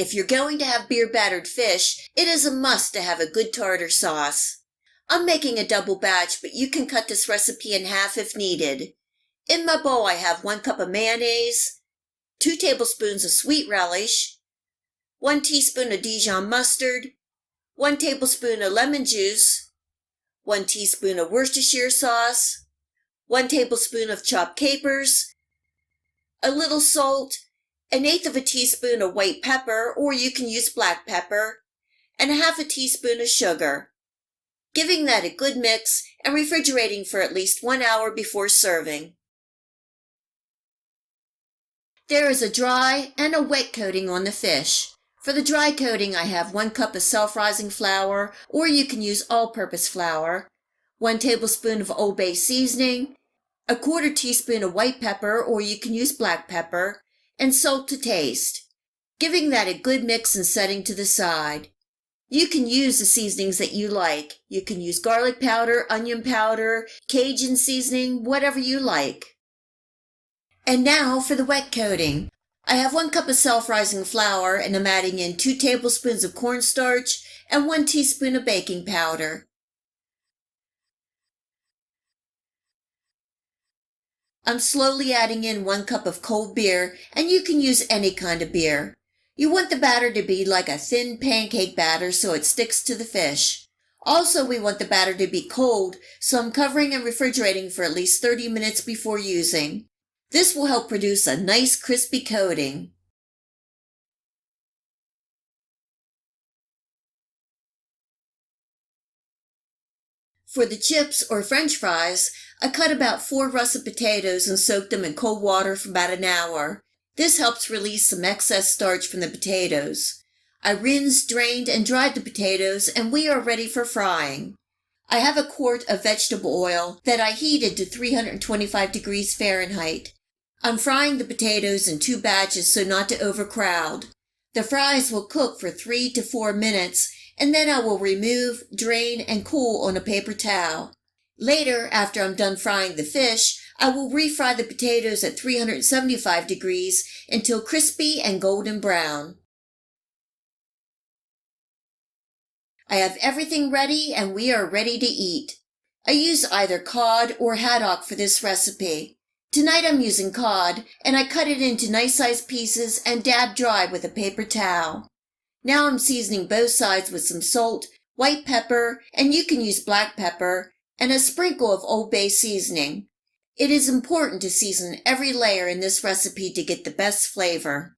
If you're going to have beer-battered fish, it is a must to have a good tartar sauce. I'm making a double batch, but you can cut this recipe in half if needed. In my bowl I have 1 cup of mayonnaise, 2 tablespoons of sweet relish, 1 teaspoon of Dijon mustard, 1 tablespoon of lemon juice, 1 teaspoon of Worcestershire sauce, 1 tablespoon of chopped capers, a little salt, 1/8 of a teaspoon of white pepper, or you can use black pepper, and 1/2 teaspoon of sugar. Giving that a good mix and refrigerating for at least 1 hour before serving. There is a dry and a wet coating on the fish. For the dry coating, I have 1 cup of self-rising flour, or you can use all-purpose flour, 1 tablespoon of Old Bay seasoning, 1/4 teaspoon of white pepper, or you can use black pepper, and salt to taste. Giving that a good mix and setting to the side. You can use the seasonings that you like. You can use garlic powder, onion powder, Cajun seasoning, whatever you like. And now for the wet coating. I have 1 cup of self-rising flour, and I'm adding in 2 tablespoons of cornstarch and 1 teaspoon of baking powder. I'm slowly adding in 1 cup of cold beer, and you can use any kind of beer. You want the batter to be like a thin pancake batter so it sticks to the fish. Also, we want the batter to be cold, so I'm covering and refrigerating for at least 30 minutes before using. This will help produce a nice crispy coating. For the chips or French fries, I cut about 4 russet potatoes and soaked them in cold water for about an hour. This helps release some excess starch from the potatoes. I rinsed, drained, and dried the potatoes, and we are ready for frying. I have a quart of vegetable oil that I heated to 325 degrees Fahrenheit. I'm frying the potatoes in 2 batches so not to overcrowd. The fries will cook for 3 to 4 minutes, and then I will remove, drain, and cool on a paper towel. Later, after I'm done frying the fish, I will refry the potatoes at 375 degrees until crispy and golden brown. I have everything ready and we are ready to eat. I use either cod or haddock for this recipe. Tonight I'm using cod, and I cut it into nice sized pieces and dab dry with a paper towel. Now I'm seasoning both sides with some salt, white pepper, and you can use black pepper, and a sprinkle of Old Bay seasoning. It is important to season every layer in this recipe to get the best flavor.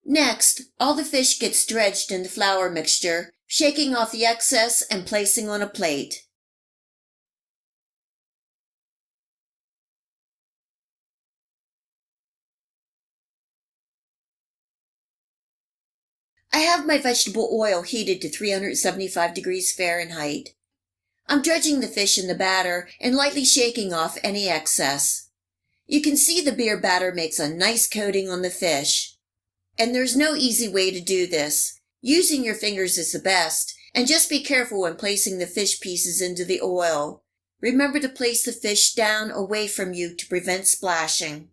Next, all the fish gets dredged in the flour mixture, shaking off the excess and placing on a plate. I have my vegetable oil heated to 375 degrees Fahrenheit. I'm dredging the fish in the batter and lightly shaking off any excess. You can see the beer batter makes a nice coating on the fish. And there's no easy way to do this. Using your fingers is the best, and just be careful when placing the fish pieces into the oil. Remember to place the fish down away from you to prevent splashing.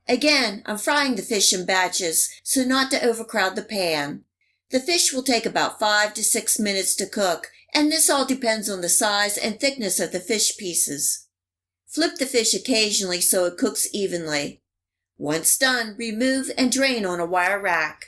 Again, I'm frying the fish in batches so not to overcrowd the pan. The fish will take about 5 to 6 minutes to cook, and this all depends on the size and thickness of the fish pieces. Flip the fish occasionally so it cooks evenly. Once done, remove and drain on a wire rack.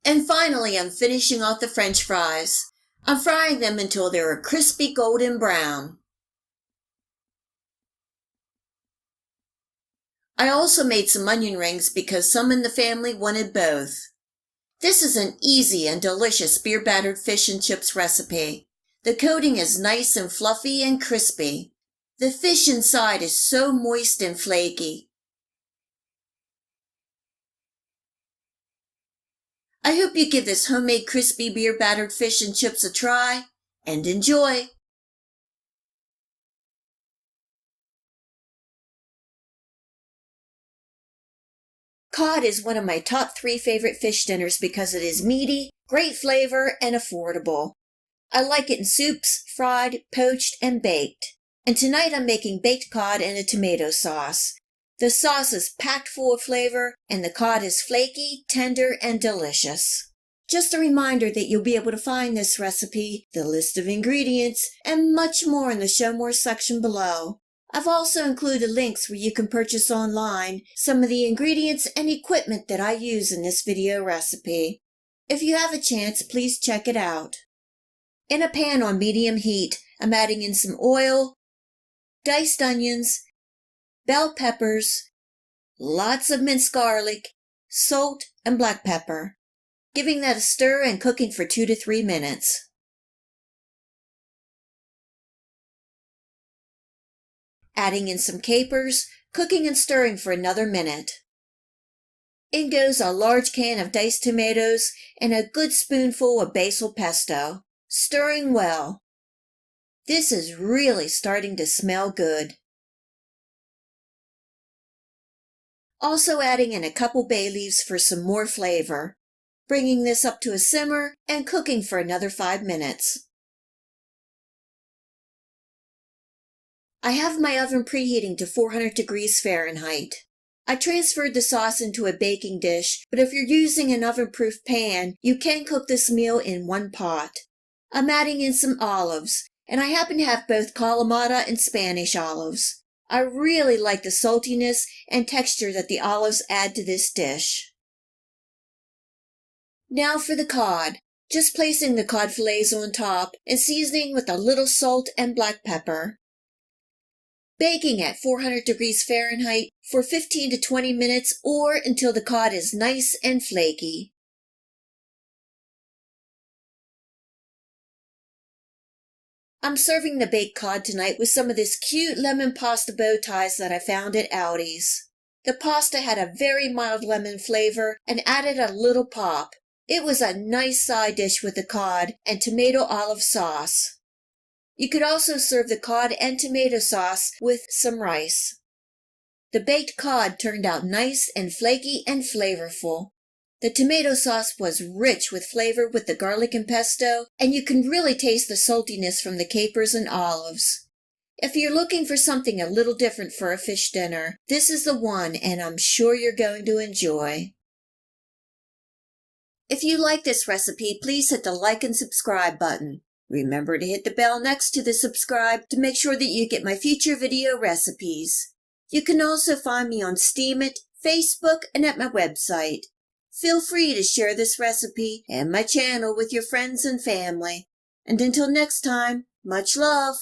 And finally, I'm finishing off the French fries. I'm frying them until they're a crispy golden brown. I also made some onion rings because some in the family wanted both. This is an easy and delicious beer-battered fish and chips recipe. The coating is nice and fluffy and crispy. The fish inside is so moist and flaky. I hope you give this homemade crispy beer-battered fish and chips a try, and enjoy! Cod is one of my top 3 favorite fish dinners because it is meaty, great flavor, and affordable. I like it in soups, fried, poached, and baked. And tonight I'm making baked cod in a tomato sauce. The sauce is packed full of flavor, and the cod is flaky, tender, and delicious. Just a reminder that you'll be able to find this recipe, the list of ingredients, and much more in the Show More section below. I've also included links where you can purchase online some of the ingredients and equipment that I use in this video recipe. If you have a chance, please check it out. In a pan on medium heat, I'm adding in some oil, diced onions, bell peppers, lots of minced garlic, salt, and black pepper. Giving that a stir and cooking for 2 to 3 minutes. Adding in some capers, cooking and stirring for another minute. In goes a large can of diced tomatoes and a good spoonful of basil pesto, stirring well. This is really starting to smell good. Also adding in a couple bay leaves for some more flavor. Bringing this up to a simmer and cooking for another 5 minutes. I have my oven preheating to 400 degrees Fahrenheit. I transferred the sauce into a baking dish, but if you're using an oven-proof pan, you can cook this meal in one pot. I'm adding in some olives, and I happen to have both Kalamata and Spanish olives. I really like the saltiness and texture that the olives add to this dish. Now for the cod. Just placing the cod fillets on top and seasoning with a little salt and black pepper. Baking at 400 degrees Fahrenheit for 15 to 20 minutes or until the cod is nice and flaky. I'm serving the baked cod tonight with some of this cute lemon pasta bow ties that I found at Aldi's. The pasta had a very mild lemon flavor and added a little pop. It was a nice side dish with the cod and tomato olive sauce. You could also serve the cod and tomato sauce with some rice. The baked cod turned out nice and flaky and flavorful. The tomato sauce was rich with flavor with the garlic and pesto, and you can really taste the saltiness from the capers and olives. If you're looking for something a little different for a fish dinner, this is the one, and I'm sure you're going to enjoy. If you like this recipe, please hit the like and subscribe button. Remember to hit the bell next to the subscribe to make sure that you get my future video recipes. You can also find me on Steemit, Facebook, and at my website. Feel free to share this recipe and my channel with your friends and family. And until next time, much love!